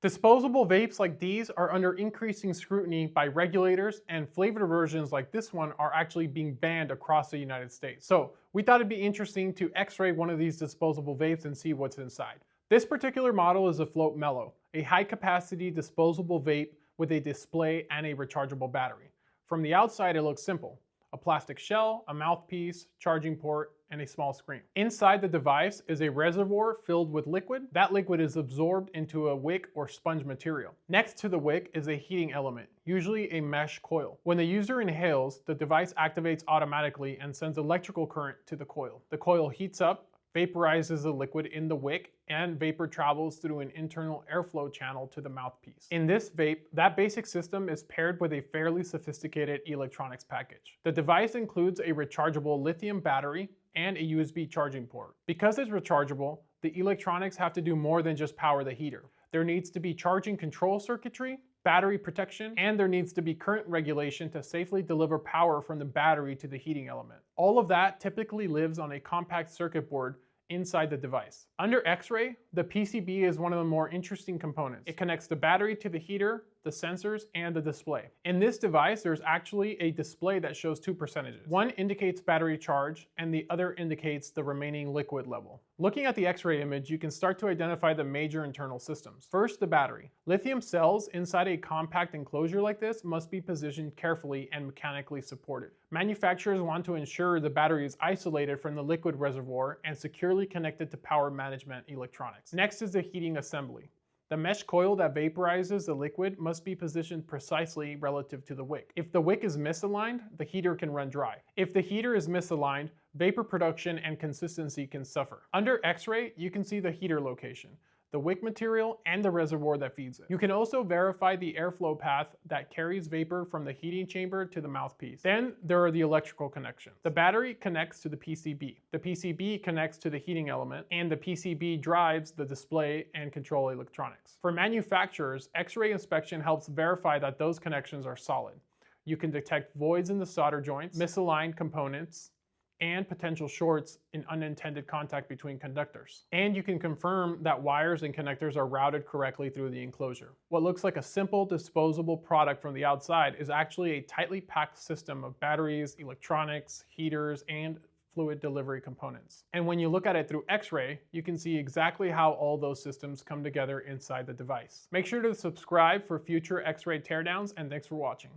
Disposable vapes like these are under increasing scrutiny by regulators, and flavored versions like this one are actually being banned across the United States. So we thought it'd be interesting to x-ray one of these disposable vapes and see what's inside. This particular model is a Float Mellow, a high-capacity disposable vape with a display and a rechargeable battery. From the outside, it looks simple. A plastic shell, a mouthpiece, charging port, and a small screen. Inside the device is a reservoir filled with liquid. That liquid is absorbed into a wick or sponge material. Next to the wick is a heating element, usually a mesh coil. When the user inhales, the device activates automatically and sends electrical current to the coil. The coil heats up, vaporizes the liquid in the wick, and vapor travels through an internal airflow channel to the mouthpiece. In this vape, that basic system is paired with a fairly sophisticated electronics package. The device includes a rechargeable lithium battery and a USB charging port. Because it's rechargeable, the electronics have to do more than just power the heater. There needs to be charging control circuitry, battery protection, and there needs to be current regulation to safely deliver power from the battery to the heating element. All of that typically lives on a compact circuit board inside the device. Under X-ray, the PCB is one of the more interesting components. It connects the battery to the heater, the sensors, and the display. In this device, there's actually a display that shows two percentages. One indicates battery charge, and the other indicates the remaining liquid level. Looking at the X-ray image, you can start to identify the major internal systems. First, the battery. Lithium cells inside a compact enclosure like this must be positioned carefully and mechanically supported. Manufacturers want to ensure the battery is isolated from the liquid reservoir and securely connected to power management electronics. Next is the heating assembly. The mesh coil that vaporizes the liquid must be positioned precisely relative to the wick. If the wick is misaligned, the heater can run dry. If the heater is misaligned, vapor production and consistency can suffer. Under X-ray, you can see the heater location, the wick material, and the reservoir that feeds it. You can also verify the airflow path that carries vapor from the heating chamber to the mouthpiece. Then there are the electrical connections. The battery connects to the PCB. The PCB connects to the heating element, and the PCB drives the display and control electronics. For manufacturers, X-ray inspection helps verify that those connections are solid. You can detect voids in the solder joints, misaligned components, and potential shorts in unintended contact between conductors. And you can confirm that wires and connectors are routed correctly through the enclosure. What looks like a simple disposable product from the outside is actually a tightly packed system of batteries, electronics, heaters, and fluid delivery components. And when you look at it through X-ray, you can see exactly how all those systems come together inside the device. Make sure to subscribe for future X-ray teardowns, and thanks for watching.